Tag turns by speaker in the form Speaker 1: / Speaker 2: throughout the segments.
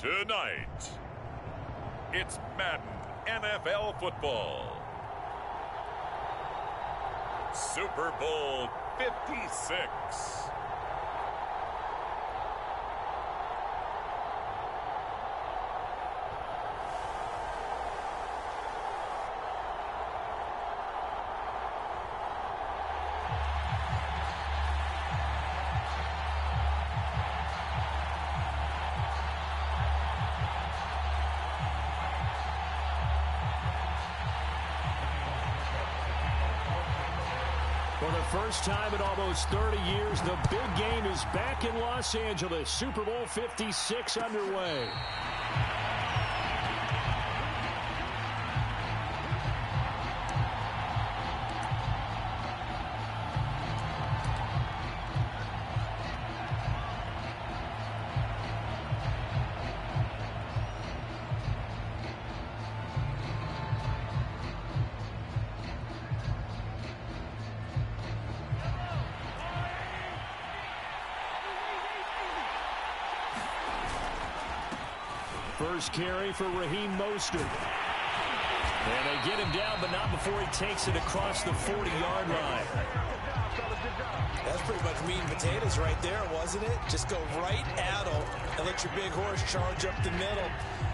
Speaker 1: Tonight, it's Madden NFL football. Super Bowl 56.
Speaker 2: For the first time in almost 30 years, the big game is back in Los Angeles. Super Bowl 56 underway. First carry for Raheem Mostert. And they get him down, but not before he takes it across the 40-yard line.
Speaker 3: That's pretty much meat and potatoes right there, wasn't it? Just go right at him and let your big horse charge up the middle.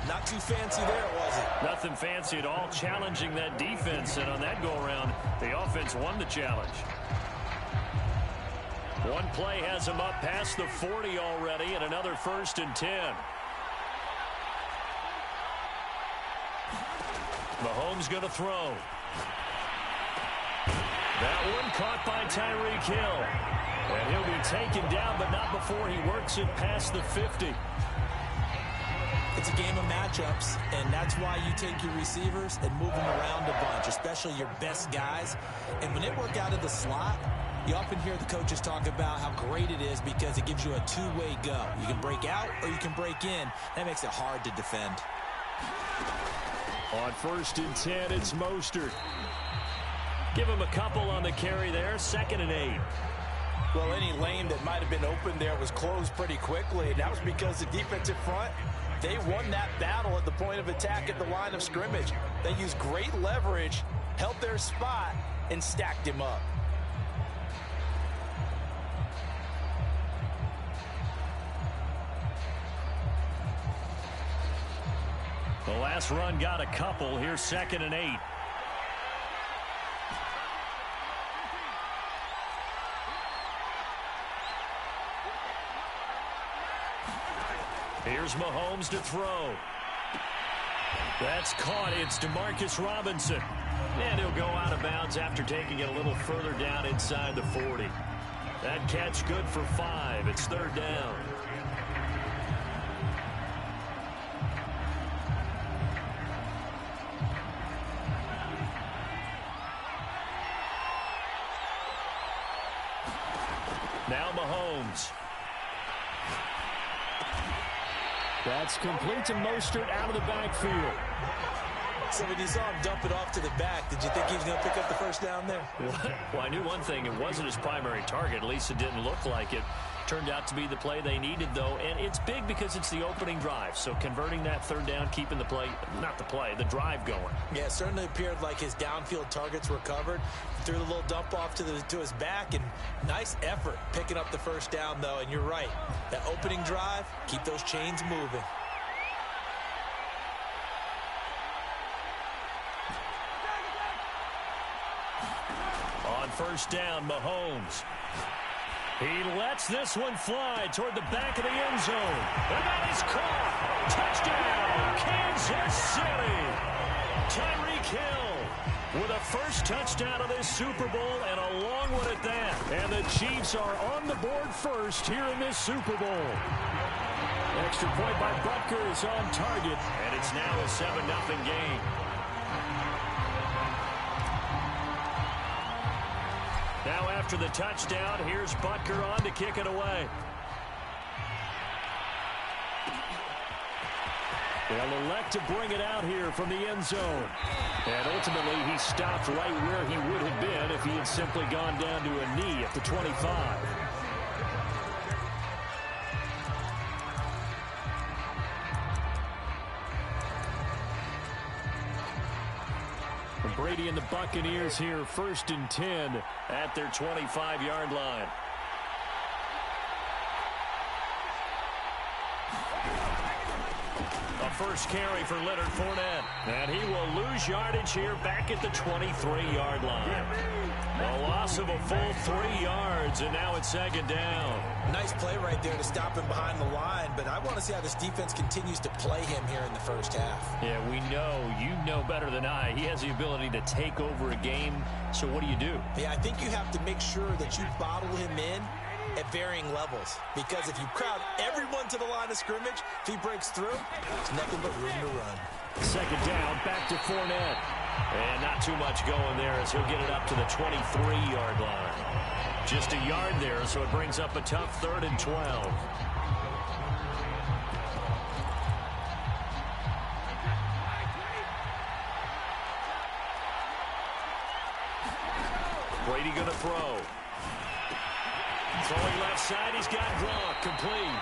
Speaker 3: Not too fancy there, was it?
Speaker 2: Nothing fancy at all, challenging that defense. And on that go-around, the offense won the challenge. One play has him up past the 40 already, and another 1st and 10. Mahomes going to throw. That one caught by Tyreek Hill. And he'll be taken down, but not before he works it past the 50.
Speaker 3: It's a game of matchups, and that's why you take your receivers and move them around a bunch, especially your best guys. And when they work out of the slot, you often hear the coaches talk about how great it is because it gives you a two-way go. You can break out or you can break in. That makes it hard to defend.
Speaker 2: On 1st and 10, it's Mostert. Give him a couple on the carry there. 2nd and 8.
Speaker 4: Well, any lane that might have been open there was closed pretty quickly, and that was because the defensive front, they won that battle at the point of attack at the line of scrimmage. They used great leverage, held their spot, and stacked him up.
Speaker 2: The last run got a couple. Here's 2nd and 8. Here's Mahomes to throw. That's caught. It's Demarcus Robinson. And he'll go out of bounds after taking it a little further down inside the 40. That catch good for 5. It's 3rd down. Now Mahomes. That's complete to Mostert out of the backfield.
Speaker 3: So when you saw him dump it off to the back, did you think he was going to pick up the 1st down there?
Speaker 2: Well, I knew one thing. It wasn't his primary target. At least it didn't look like it. Turned out to be the play they needed, though. And it's big because it's the opening drive. So converting that 3rd down, keeping the play, not the play, the drive going.
Speaker 3: Yeah, it certainly appeared like his downfield targets were covered. Threw the little dump off to his back, and nice effort picking up the 1st down, though. And you're right. That opening drive, keep those chains moving.
Speaker 2: On 1st down, Mahomes. He lets this one fly toward the back of the end zone. And that is caught. Touchdown, Kansas City. Tyreek Hill with a 1st touchdown of this Super Bowl, and a long one at that. And the Chiefs are on the board first here in this Super Bowl. Extra point by Butker is on target, and it's now a 7-0 game. Now after the touchdown, here's Butker on to kick it away. They'll elect to bring it out here from the end zone. And ultimately, he stopped right where he would have been if he had simply gone down to a knee at the 25. Brady and the Buccaneers here, 1st and 10 at their 25-yard line. A first carry for Leonard Fournette. And he will lose yardage here back at the 23-yard line. A loss of a full 3 yards, and now it's 2nd down.
Speaker 3: Nice play right there to stop him behind the line, but I want to see how this defense continues to play him here in the first half.
Speaker 2: Yeah, we know. You know better than I. He has the ability to take over a game, so what do?
Speaker 3: Yeah, I think you have to make sure that you bottle him in at varying levels, because if you crowd everyone to the line of scrimmage, if he breaks through, there's nothing but room to run.
Speaker 2: 2nd down, back to Fournette. And not too much going there as he'll get it up to the 23-yard line. Just a yard there, so it brings up a tough 3rd and 12. Brady going to throw. Throwing left side, he's got Gronk complete.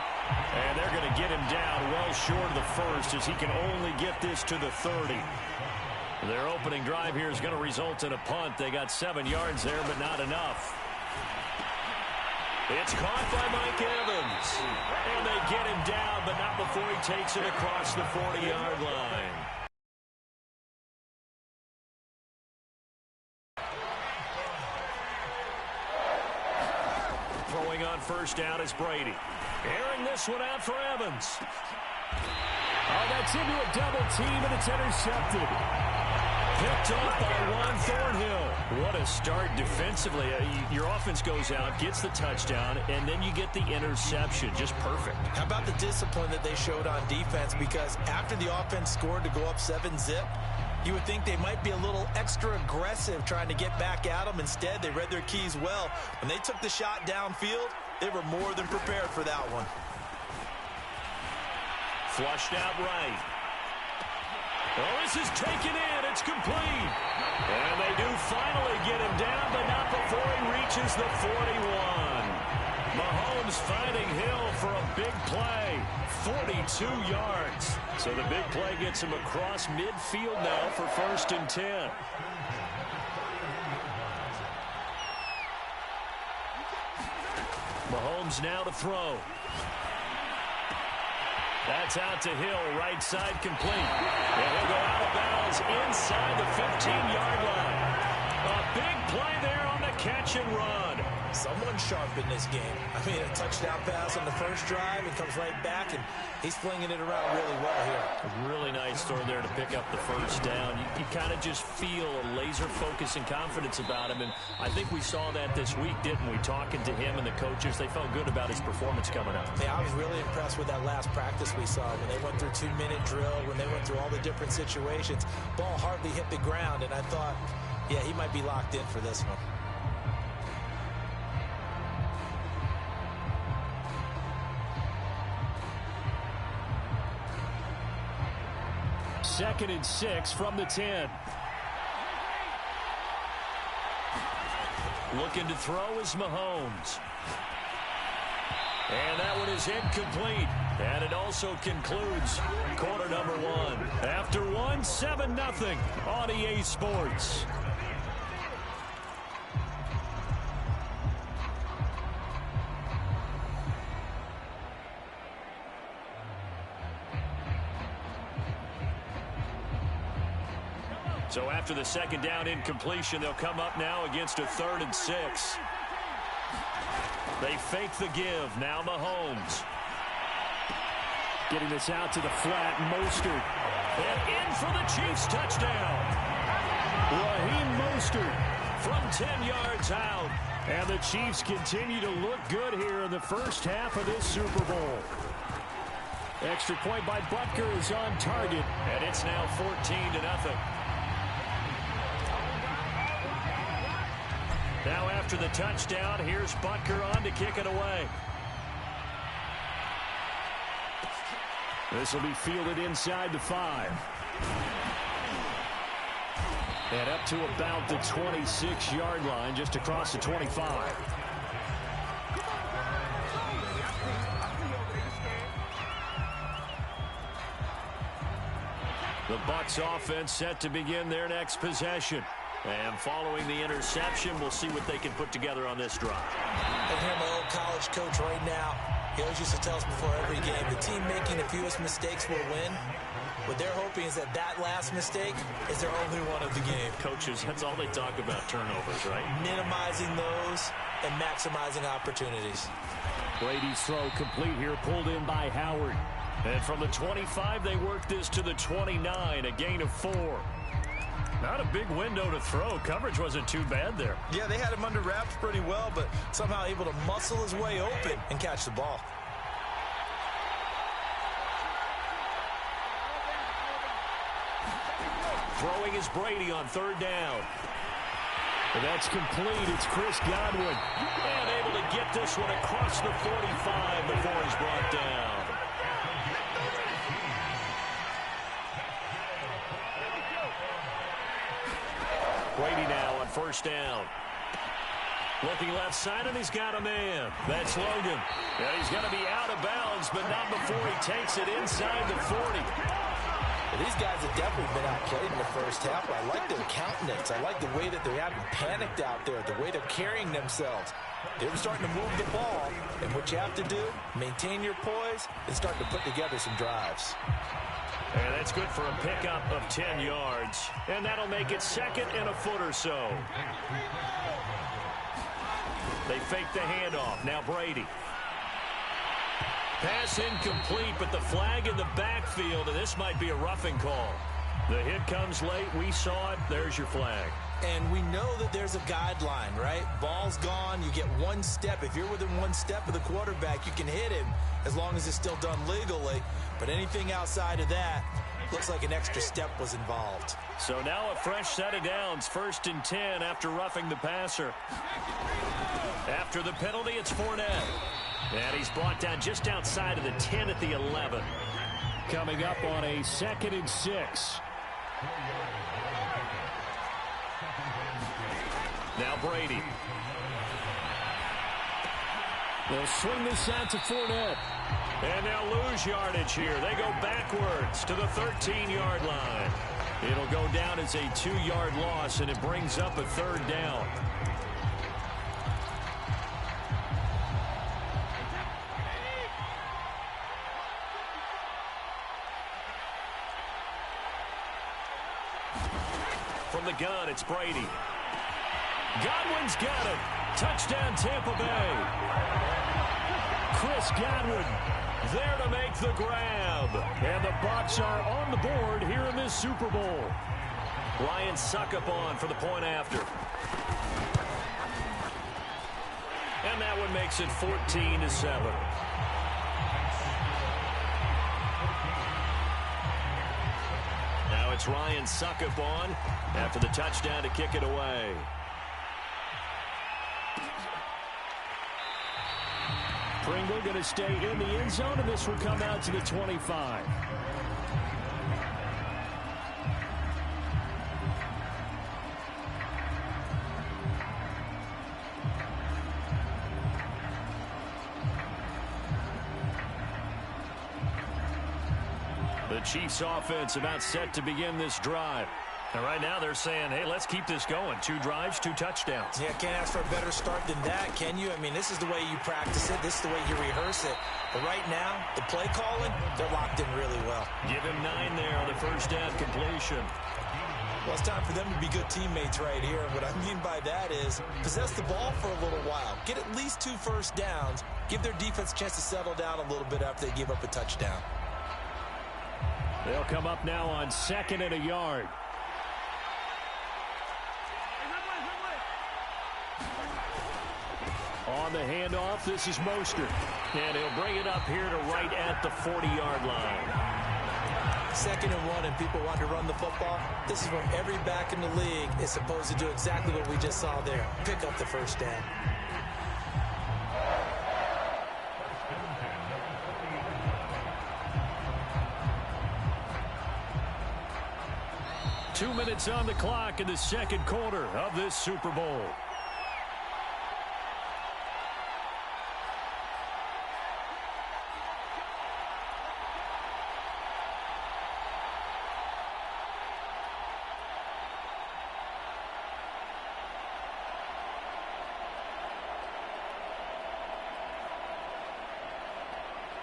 Speaker 2: And they're going to get him down well short of the first as he can only get this to the 30. Their opening drive here is going to result in a punt. They got 7 yards there, but not enough. It's caught by Mike Evans. And they get him down, but not before he takes it across the 40-yard line. Throwing on 1st down is Brady. Airing this one out for Evans.
Speaker 5: Oh, that's into a double team, and it's intercepted.
Speaker 2: Picked off by Juan Thornhill. What a start defensively. Your offense goes out, gets the touchdown, and then you get the interception. Just perfect.
Speaker 3: How about the discipline that they showed on defense? Because after the offense scored to go up 7-zip, you would think they might be a little extra aggressive trying to get back at them. Instead, they read their keys well. When they took the shot downfield, they were more than prepared for that one.
Speaker 2: Flushed out right. Oh, this is taken in. It's complete. And they do finally get him down, but not before he reaches the 41. Mahomes finding Hill for a big play. 42 yards. So the big play gets him across midfield now for 1st and 10. Mahomes now to throw. That's out to Hill, right side complete. And he'll go out of bounds inside the 15-yard line. A big play there on the catch and run.
Speaker 3: Someone sharp in this game. I mean, a touchdown pass on the first drive and comes right back, and he's flinging it around really well here.
Speaker 2: A really nice throw there to pick up the 1st down. You kind of just feel a laser focus and confidence about him, and I think we saw that this week, didn't we? Talking to him and the coaches, they felt good about his performance coming up.
Speaker 3: Yeah, I was really impressed with that last practice we saw when they went through 2-minute drill, when they went through all the different situations. Ball hardly hit the ground, and I thought, yeah, he might be locked in for this one.
Speaker 2: 2nd and 6 from the 10. Looking to throw is Mahomes. And that one is incomplete. And it also concludes quarter number 1. After 1, 7-0 on EA Sports. So after the 2nd down incompletion, they'll come up now against a 3rd and 6. They fake the give. Now Mahomes.
Speaker 5: Getting this out to the flat. Mostert.
Speaker 2: And in for the Chiefs touchdown.
Speaker 5: Raheem Mostert
Speaker 2: from 10 yards out.
Speaker 5: And the Chiefs continue to look good here in the first half of this Super Bowl. Extra point by Butker is on target.
Speaker 2: And it's now 14-0. Now after the touchdown, here's Butker on to kick it away.
Speaker 5: This will be fielded inside the 5. And up to about the 26-yard line, just across the 25.
Speaker 2: The Bucs offense set to begin their next possession. And following the interception, we'll see what they can put together on this drive.
Speaker 3: I hear my old college coach right now. He always used to tell us before every game, the team making the fewest mistakes will win. What they're hoping is that that last mistake is their only one of the game.
Speaker 2: Coaches, that's all they talk about, turnovers, right?
Speaker 3: Minimizing those and maximizing opportunities.
Speaker 5: Brady's throw complete here, pulled in by Howard.
Speaker 2: And from the 25, they work this to the 29, a gain of 4. Not a big window to throw. Coverage wasn't too bad there.
Speaker 4: Yeah, they had him under wraps pretty well, but somehow able to muscle his way open and catch the ball.
Speaker 2: Throwing is Brady on third down.
Speaker 5: And that's complete. It's Chris Godwin.
Speaker 2: And able to get this one across the 45 before he's brought down. Brady now on first down. Looking left side, and he's got a man. That's Logan. And he's going to be out of bounds, but not before he takes it inside the 40.
Speaker 4: Well, these guys have definitely been outplayed in the first half. I like their countenance. I like the way that they haven't panicked out there, the way they're carrying themselves. They're starting to move the ball, and what you have to do, maintain your poise and start to put together some drives.
Speaker 2: And that's good for a pickup of 10 yards. And that'll make it second and a foot or so. They fake the handoff. Now Brady. Pass incomplete, but the flag in the backfield, and this might be a roughing call. The hit comes late. We saw it. There's your flag.
Speaker 3: And we know that there's a guideline, right? Ball's gone. You get one step. If you're within one step of the quarterback, you can hit him as long as it's still done legally. But anything outside of that looks like an extra step was involved.
Speaker 2: So now a fresh set of downs. 1st and 10 after roughing the passer. After the penalty, it's Fournette. And he's brought down just outside of the 10 at the 11.
Speaker 5: Coming up on a 2nd and 6.
Speaker 2: Now Brady.
Speaker 5: They'll swing this out to Fournette.
Speaker 2: And they'll lose yardage here. They go backwards to the 13-yard line. It'll go down as a 2-yard loss, and it brings up a 3rd down. From the gun, it's Brady. Godwin's got it. Touchdown, Tampa Bay.
Speaker 5: Chris Godwin
Speaker 2: there to make the grab.
Speaker 5: And the Bucs are on the board here in this Super Bowl.
Speaker 2: Ryan Suckup on for the point after. And that one makes it 14-7. Now it's Ryan Suckup on after the touchdown to kick it away.
Speaker 5: Pringle going to stay in the end zone, and this will come out to the 25.
Speaker 2: The Chiefs offense about set to begin this drive. And right now they're saying, hey, let's keep this going. 2 drives, 2 touchdowns.
Speaker 3: Yeah, can't ask for a better start than that, can you? I mean, this is the way you practice it. This is the way you rehearse it. But right now, the play calling, they're locked in really well.
Speaker 2: Give him 9 there on the first down completion.
Speaker 3: Well, it's time for them to be good teammates right here. And what I mean by that is possess the ball for a little while. Get at least 2 first downs. Give their defense a chance to settle down a little bit after they give up a touchdown.
Speaker 5: They'll come up now on 2nd and a yard. On the handoff, this is Mostert.
Speaker 2: And he'll bring it up here to right at the 40-yard line.
Speaker 3: 2nd and 1, and people want to run the football. This is when every back in the league is supposed to do exactly what we just saw there. Pick up the first down.
Speaker 5: Two minutes on the clock in the second quarter of this Super Bowl.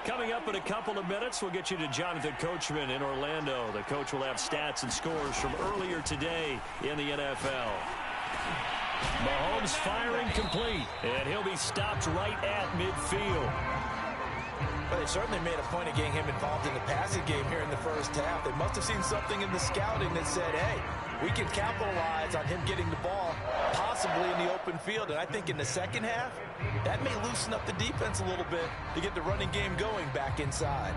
Speaker 2: Coming up in a couple of minutes, we'll get you to Jonathan Coachman in Orlando. The coach will have stats and scores from earlier today in the NFL. Mahomes firing complete, and he'll be stopped right at midfield.
Speaker 4: Well, they certainly made a point of getting him involved in the passing game here in the first half. They must have seen something in the scouting that said, hey, we can capitalize on him getting the ball, possibly in the open field. And I think in the second half, that may loosen up the defense a little bit to get the running game going back inside.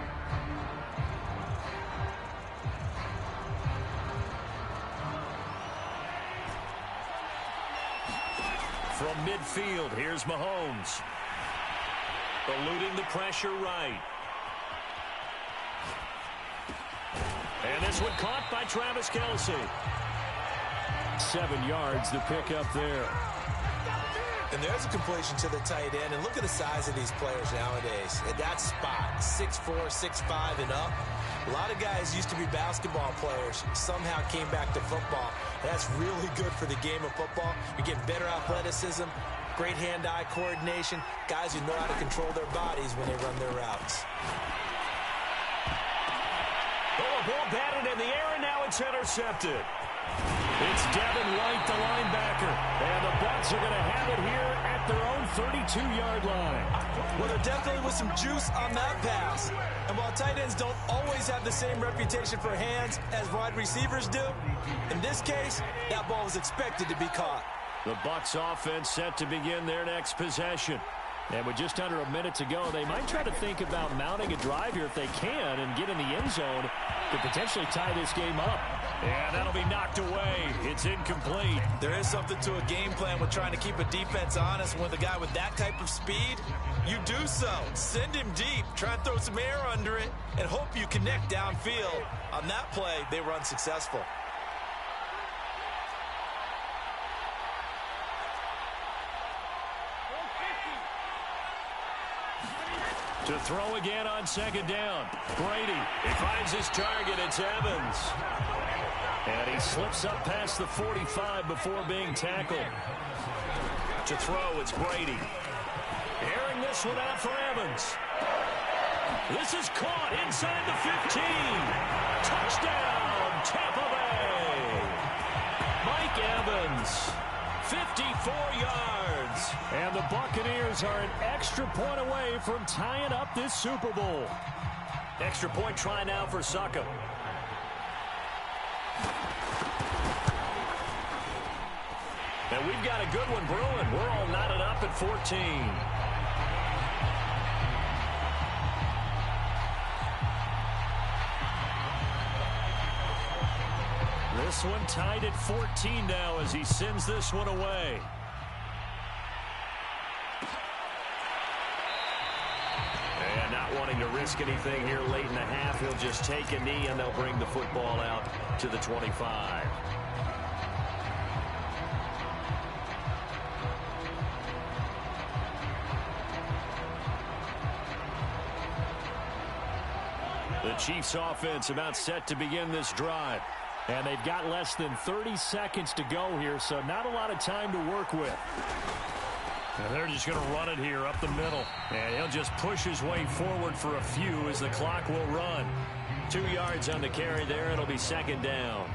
Speaker 2: From midfield, here's Mahomes. Eluding the pressure right. And this one caught by Travis Kelce. 7 yards to pick up there.
Speaker 3: And there's a completion to the tight end. And look at the size of these players nowadays. At that spot, 6'4", 6'5", and up. A lot of guys used to be basketball players, somehow came back to football. And that's really good for the game of football. You get better athleticism, great hand-eye coordination, guys who know how to control their bodies when they run their routes.
Speaker 2: Oh, a ball batted in the air, and now it's intercepted. It's Devin White, the linebacker. And the Bucs are going to have it here at their own 32-yard line.
Speaker 3: Well, there definitely was some juice on that pass. And while tight ends don't always have the same reputation for hands as wide receivers do, in this case, that ball was expected to be caught.
Speaker 2: The Bucs offense set to begin their next possession. And with just under a minute to go, they might try to think about mounting a drive here if they can and get in the end zone to potentially tie this game up. And that'll be knocked away. It's incomplete.
Speaker 3: There is something to a game plan with trying to keep a defense honest. With a guy with that type of speed, you do so. Send him deep. Try and throw some air under it and hope you connect downfield. On that play, they were unsuccessful.
Speaker 2: To throw again on second down. Brady, he finds his target. It's Evans. And he slips up past the 45 before being tackled. To throw, it's Brady. Airing this one out for Evans. This is caught inside the 15. Touchdown, Tampa Bay. Mike Evans. 54 yards. And the Buccaneers are an extra point away from tying up this Super Bowl. Extra point try now for Saka. And we've got a good one brewing. We're all knotted up at 14. This one tied at 14 now as he sends this one away. And not wanting to risk anything here late in the half, he'll just take a knee and they'll bring the football out to the 25. The Chiefs offense about set to begin this drive. And they've got less than 30 seconds to go here, so not a lot of time to work with. And they're just going to run it here up the middle. And he'll just push his way forward for a few as the clock will run. 2 yards on the carry there. It'll be second down.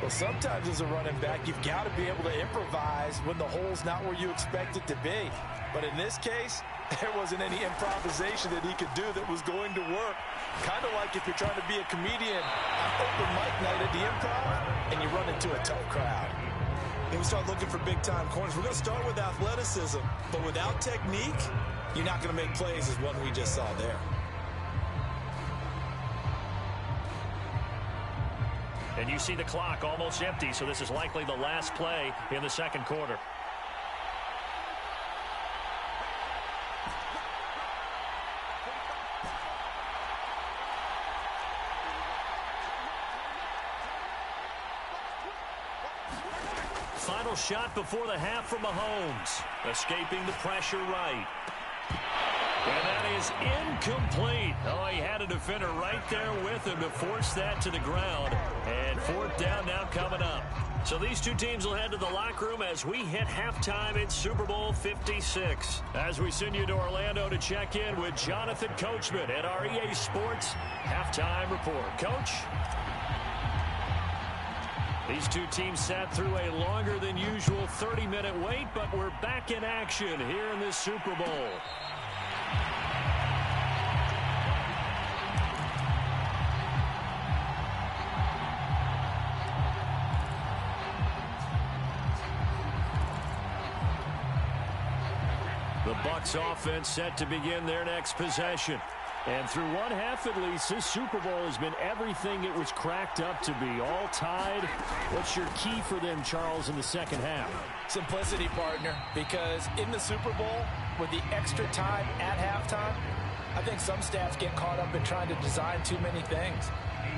Speaker 4: Well, sometimes as a running back, you've got to be able to improvise when the hole's not where you expect it to be. But in this case, there wasn't any improvisation that he could do that was going to work. Kind of like if you're trying to be a comedian on open mic night at the Improv and you run into a tough crowd.
Speaker 3: And we start looking for big-time corners. We're going to start with athleticism, but without technique, you're not going to make plays as one we just saw there.
Speaker 2: And you see the clock almost empty, so this is likely the last play in the second quarter. Final shot before the half from Mahomes. Escaping the pressure right. And that is incomplete. Oh, he had a defender right there with him to force that to the ground. And fourth down now coming up. So these two teams will head to the locker room as we hit halftime in Super Bowl 56. As we send you to Orlando to check in with Jonathan Coachman at our EA Sports Halftime Report. Coach? These two teams sat through a longer than usual 30-minute wait, but we're back in action here in this Super Bowl. The Bucs offense set to begin their next possession. And through one half at least, this Super Bowl has been everything it was cracked up to be. All tied. What's your key for them, Charles, in the second half?
Speaker 3: Simplicity, partner, because in the Super Bowl, with the extra time at halftime, I think some staffs get caught up in trying to design too many things.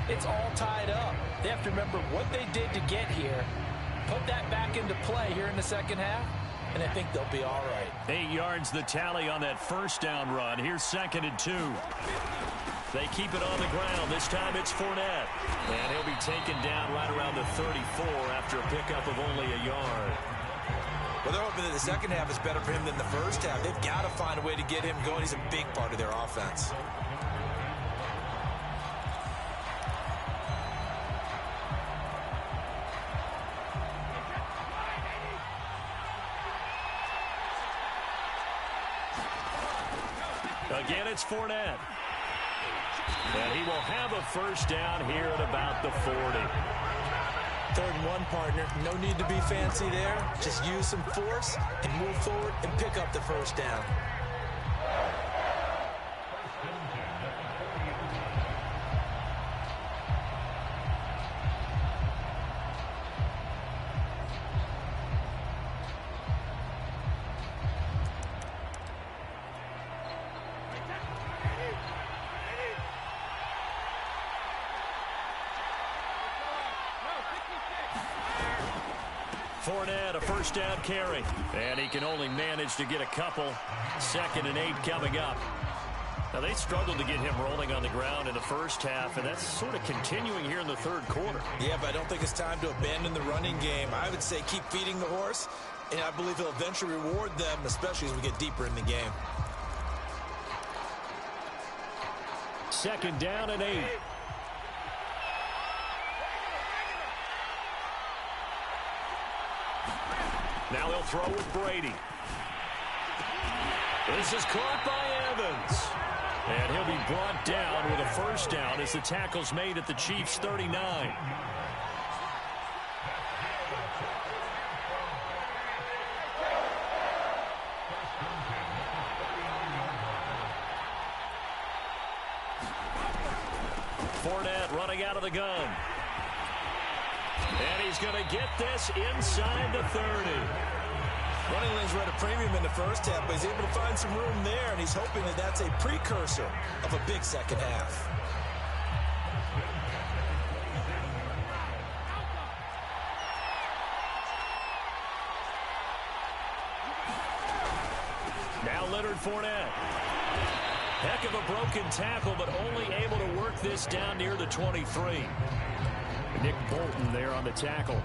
Speaker 3: It's all tied up. They have to remember what they did to get here, put that back into play here in the second half, and I think they'll be all right.
Speaker 2: 8 yards the tally on that first down run. Here's 2nd and 2. They keep it on the ground. This time it's Fournette. And he'll be taken down right around the 34 after a pickup of only a yard.
Speaker 4: Well, they're hoping that the second half is better for him than the first half. They've got to find a way to get him going. He's a big part of their offense.
Speaker 2: Again, it's Fournette. And he will have a first down here at about the 40.
Speaker 3: 3rd and 1, partner. No need to be fancy there. Just use some force and move forward and pick up the first down.
Speaker 2: Fournette, a first down carry. And he can only manage to get a couple. 2nd and 8 coming up. Now, they struggled to get him rolling on the ground in the first half, and that's sort of continuing here in the third quarter.
Speaker 4: Yeah, but I don't think it's time to abandon the running game. I would say keep feeding the horse, and I believe he'll eventually reward them, especially as we get deeper in the game.
Speaker 2: 2nd down and 8. Now he'll throw with Brady. This is caught by Evans. And he'll be brought down with a first down as the tackle's made at the Chiefs' 39. Fournette running out of the gun. And he's going to get this inside the 30.
Speaker 4: Running lanes were at a premium in the first half, but he's able to find some room there, and he's hoping that that's a precursor of a big second half.
Speaker 2: Now Leonard Fournette. Heck of a broken tackle, but only able to work this down near the 23. Nick Bolton there on the tackle.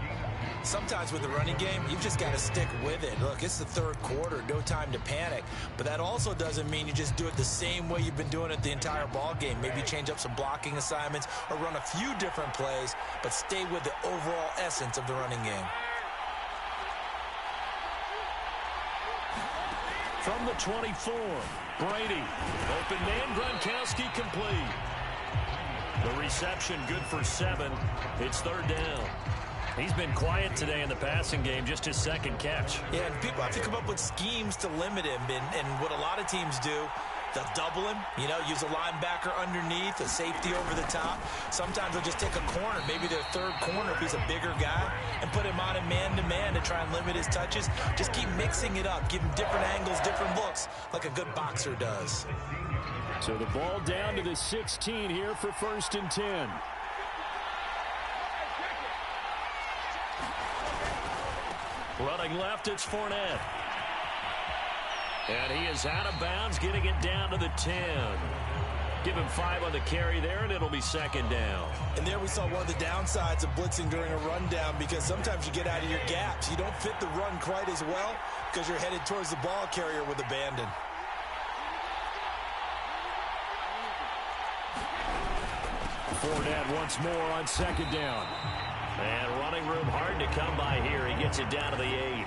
Speaker 4: Sometimes with the running game, you've just got to stick with it. Look, it's the third quarter, no time to panic. But that also doesn't mean you just do it the same way you've been doing it the entire ball game. Maybe change up some blocking assignments or run a few different plays, but stay with the overall essence of the running game.
Speaker 2: From the 24, Brady. Open man, Gronkowski complete. The reception good for 7. It's 3rd down. He's been quiet today in the passing game, just his 2nd catch.
Speaker 4: Yeah, and people have to come up with schemes to limit him. And what a lot of teams do, they'll double him, use a linebacker underneath, a safety over the top. Sometimes they'll just take a corner, maybe their 3rd corner if he's a bigger guy, and put him on a man-to-man to try and limit his touches. Just keep mixing it up, give him different angles, different looks, like a good boxer does.
Speaker 5: So the ball down to the 16 here for 1st and 10.
Speaker 2: Running left, it's Fournette. And he is out of bounds, getting it down to the 10. Give him 5 on the carry there, and it'll be second down.
Speaker 3: And there we saw one of the downsides of blitzing during a rundown, because sometimes you get out of your gaps. You don't fit the run quite as well because you're headed towards the ball carrier with abandon.
Speaker 5: Fournette once more on second down.
Speaker 2: And running room hard to come by here. He gets it down to the 8.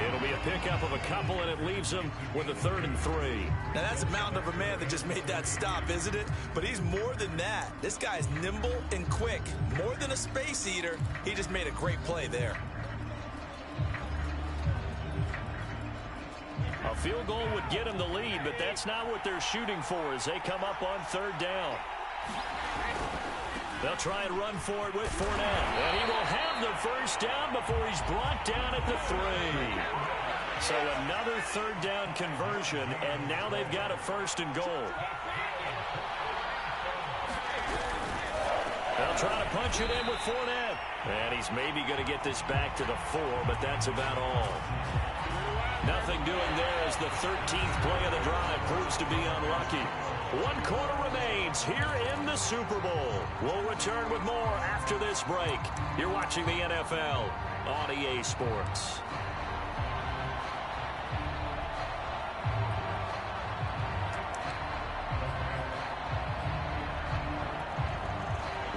Speaker 2: It'll be a pickup of a couple, and it leaves him with a 3rd and 3.
Speaker 3: Now, that's a mountain of a man that just made that stop, isn't it? But he's more than that. This guy's nimble and quick. More than a space eater. He just made a great play there.
Speaker 2: A field goal would get him the lead, but that's not what they're shooting for as they come up on 3rd down. They'll try and run for it with Fournette. And he will have the first down before he's brought down at the 3. So another 3rd down conversion, and now they've got a 1st and goal. They'll try to punch it in with Fournette. And he's maybe going to get this back to the 4, but that's about all. Nothing doing there as the 13th play of the drive proves to be unlucky. 1 quarter remains here in the Super Bowl. We'll return with more after this break. You're watching the NFL on EA Sports.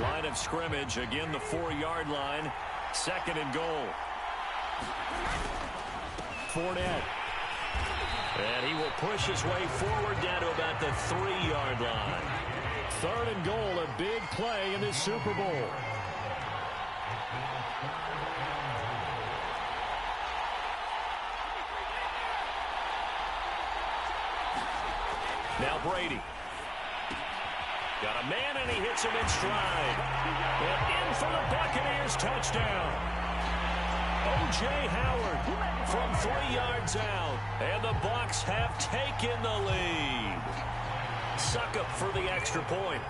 Speaker 2: Line of scrimmage, again the 4-yard line. 2nd and goal.
Speaker 5: Fournette.
Speaker 2: And he will push his way forward down to about the 3-yard line.
Speaker 5: 3rd and goal, a big play in this Super Bowl.
Speaker 2: Now Brady. Got a man, and he hits him in stride. And in for the Buccaneers touchdown. O.J. Howard from 3 yards out. And the Bucs have taken the lead. Succop for the extra point.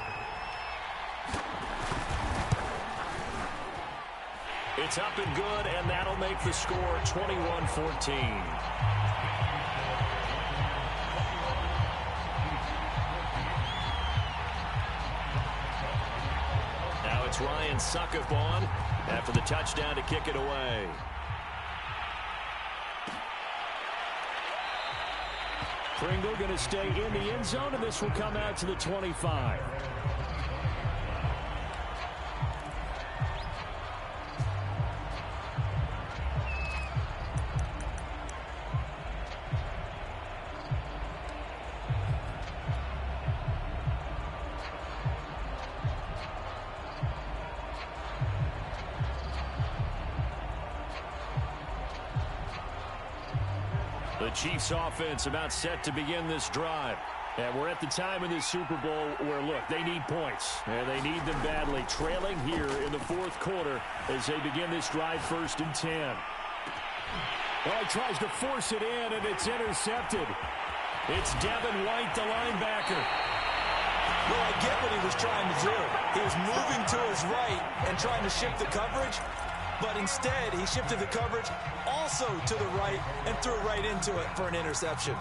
Speaker 2: It's up and good, and that'll make the score 21-14. Now it's Ryan Succop on after the touchdown to kick it away.
Speaker 5: Pringle going to stay in the end zone, and this will come out to the 25.
Speaker 2: The Chiefs offense about set to begin this drive.
Speaker 5: And we're at the time in this Super Bowl where, look, they need points. And they need them badly. Trailing here in the 4th quarter as they begin this drive 1st and 10. Well, he tries to force it in, and it's intercepted. It's Devin White, the linebacker.
Speaker 3: Well, I get what he was trying to do. He was moving to his right and trying to shift the coverage. But instead, he shifted the coverage also to the right and threw right into it for an interception.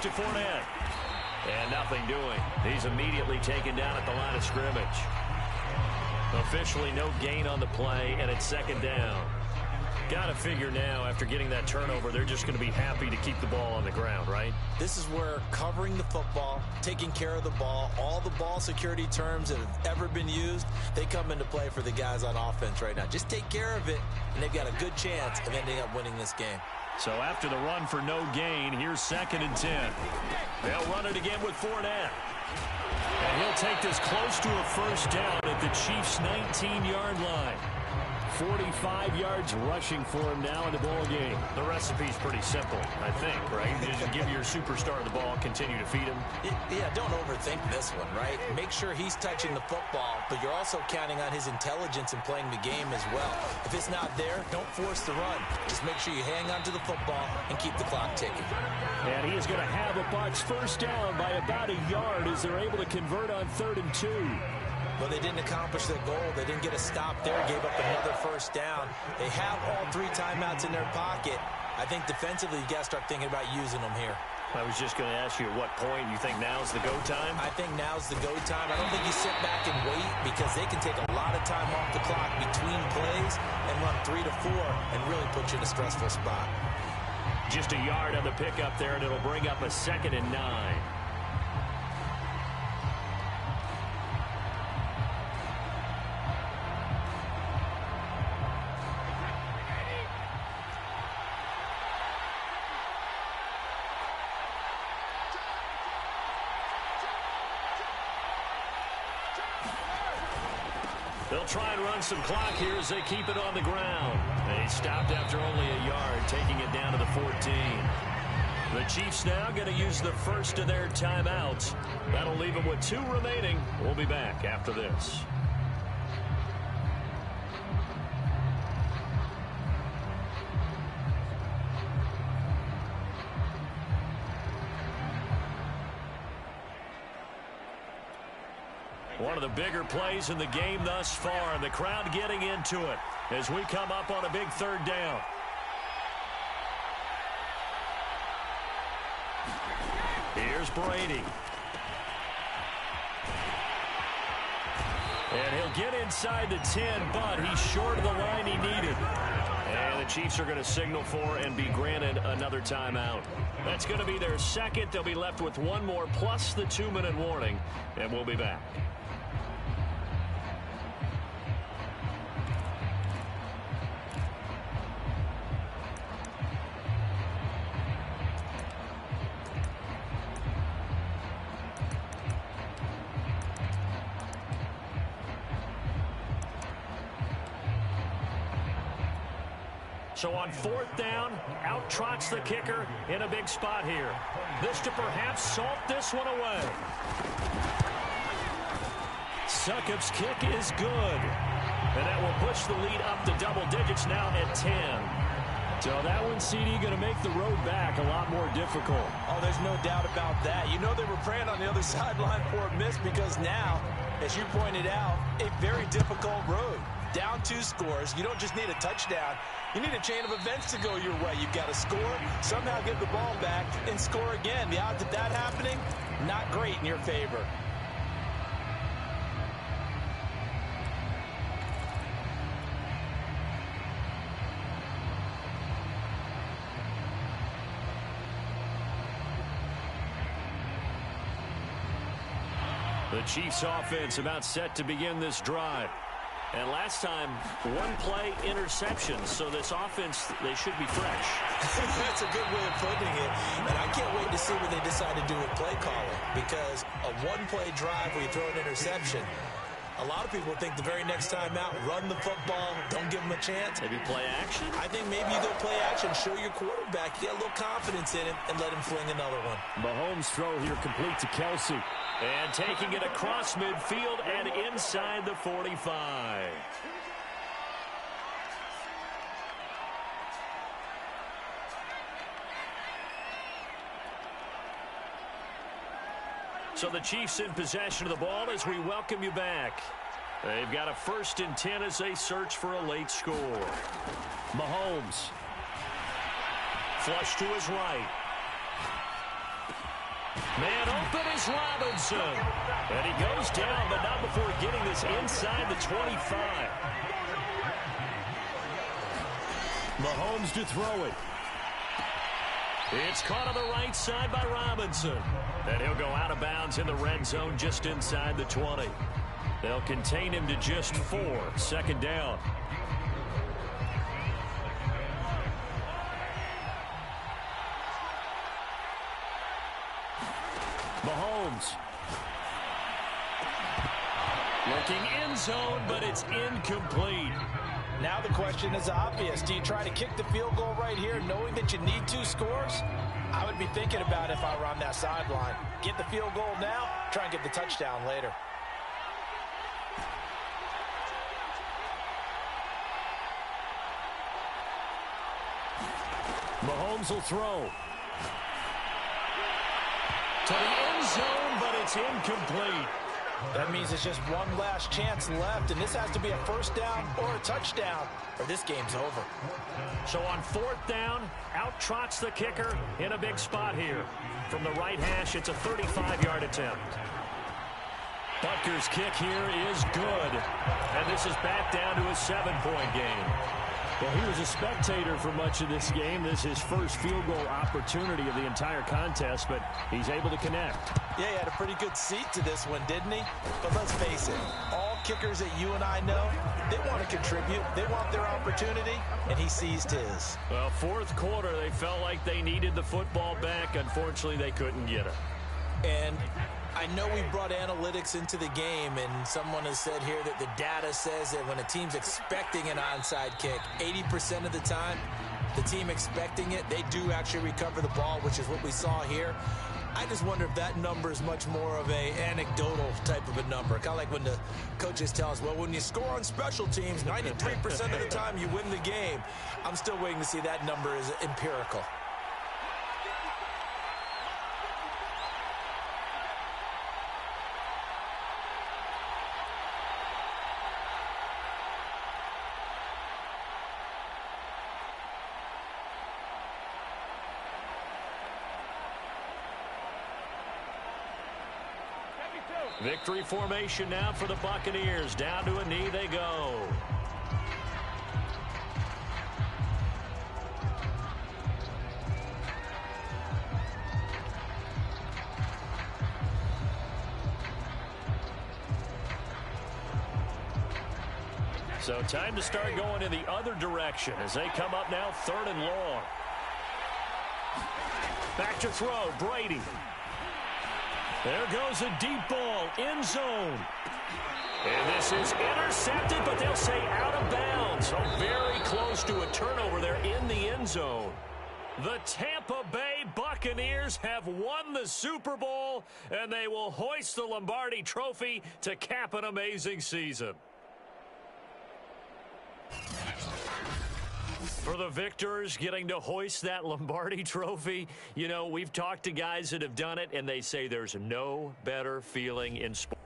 Speaker 2: To Fournette. And nothing doing. He's immediately taken down at the line of scrimmage. Officially no gain on the play, and it's 2nd down. Got to figure now, after getting that turnover, they're just going to be happy to keep the ball on the ground, right?
Speaker 3: This is where covering the football, taking care of the ball, all the ball security terms that have ever been used, they come into play for the guys on offense right now. Just take care of it, and they've got a good chance of ending up winning this game.
Speaker 2: So after the run for no gain, here's 2nd and 10. They'll run it again with Fournette. And he'll take this close to a 1st down at the Chiefs' 19-yard line.
Speaker 5: 45 yards rushing for him now in the ball game.
Speaker 2: The recipe's pretty simple, I think, right? You just give your superstar the ball, continue to feed him.
Speaker 3: Yeah, don't overthink this one, right? Make sure he's touching the football, but you're also counting on his intelligence in playing the game as well. If it's not there, don't force the run. Just make sure you hang on to the football and keep the clock ticking.
Speaker 5: And he is going to have a Bucs first down by about a yard as they're able to convert on 3rd and 2.
Speaker 3: Well, they didn't accomplish their goal. They didn't get a stop there, gave up another first down. They have all 3 timeouts in their pocket. I think defensively, you got to start thinking about using them here.
Speaker 2: I was just going to ask you at what point you think now's the go time?
Speaker 3: I think now's the go time. I don't think you sit back and wait because they can take a lot of time off the clock between plays and run 3 to 4 and really put you in a stressful spot.
Speaker 2: Just a yard on the pickup there, and it'll bring up a 2nd and 9. They'll try and run some clock here as they keep it on the ground. They stopped after only a yard, taking it down to the 14. The Chiefs now going to use the first of their timeouts. That'll leave them with 2 remaining. We'll be back after this. One of the bigger plays in the game thus far, and the crowd getting into it as we come up on a big 3rd down. Here's Brady. And he'll get inside the 10, but he's short of the line he needed. And the Chiefs are going to signal for and be granted another timeout. That's going to be their 2nd. They'll be left with 1 more plus the 2-minute warning, and we'll be back. So on 4th down, out trots the kicker in a big spot here. This to perhaps salt this one away. Succop's kick is good. And that will push the lead up to double digits now at 10. So that one, CD, going to make the road back a lot more difficult.
Speaker 3: Oh, there's no doubt about that. You know they were praying on the other sideline for a miss because now, as you pointed out, a very difficult road. Down 2 scores. You don't just need a touchdown. You need a chain of events to go your way. You've got to score, somehow get the ball back, and score again. The odds of that happening, not great in your favor.
Speaker 2: The Chiefs offense about set to begin this drive. And last time, 1 play interception. So this offense, they should be fresh.
Speaker 3: That's a good way of putting it. And I can't wait to see what they decide to do with play calling. Because a 1-play drive where you throw an interception, a lot of people think the very next time out, run the football, don't give them a chance.
Speaker 2: Maybe play action?
Speaker 3: I think maybe you go play action, show your quarterback, get a little confidence in him, and let him fling another one.
Speaker 5: Mahomes' throw here complete to Kelsey.
Speaker 2: And taking it across midfield and inside the 45. So the Chiefs in possession of the ball as we welcome you back. They've got a 1st and 10 as they search for a late score. Mahomes. Flush to his right. Man open is Robinson. And he goes down, but not before getting this inside the 25.
Speaker 5: Mahomes to throw it.
Speaker 2: It's caught on the right side by Robinson. And he'll go out of bounds in the red zone just inside the 20. They'll contain him to just 4. 2nd down. Mahomes. Looking end zone, but it's incomplete.
Speaker 4: Now the question is obvious. Do you try to kick the field goal right here knowing that you need 2 scores? I would be thinking about it if I were on that sideline. Get the field goal now, try and get the touchdown later.
Speaker 2: Mahomes will throw. To the end zone, but it's incomplete.
Speaker 4: That means it's just one last chance left, and this has to be a first down or a touchdown, or this game's over.
Speaker 2: So on 4th down, out trots the kicker in a big spot here. From the right hash, it's a 35-yard attempt. Butker's kick here is good. And this is back down to a 7-point game.
Speaker 5: Well, he was a spectator for much of this game. This is his first field goal opportunity of the entire contest, but he's able to connect.
Speaker 4: Yeah, he had a pretty good seat to this one, didn't he? But let's face it, all kickers that you and I know, they want to contribute. They want their opportunity, and he seized his.
Speaker 2: Well, 4th quarter, they felt like they needed the football back. Unfortunately, they couldn't get it.
Speaker 3: And I know we brought analytics into the game, and someone has said here that the data says that when a team's expecting an onside kick, 80% of the time, the team expecting it, they do actually recover the ball, which is what we saw here. I just wonder if that number is much more of a anecdotal type of a number. Kind of like when the coaches tell us, well, when you score on special teams, 93% of the time you win the game. I'm still waiting to see that number is empirical.
Speaker 2: Victory formation now for the Buccaneers. Down to a knee they go. So time to start going in the other direction as they come up now 3rd and long. Back to throw, Brady. There goes a deep ball, end zone. And this is intercepted, but they'll say out of bounds. So very close to a turnover there in the end zone. The Tampa Bay Buccaneers have won the Super Bowl, and they will hoist the Lombardi Trophy to cap an amazing season. For the victors, getting to hoist that Lombardi Trophy, you know, we've talked to guys that have done it, and they say there's no better feeling in sports.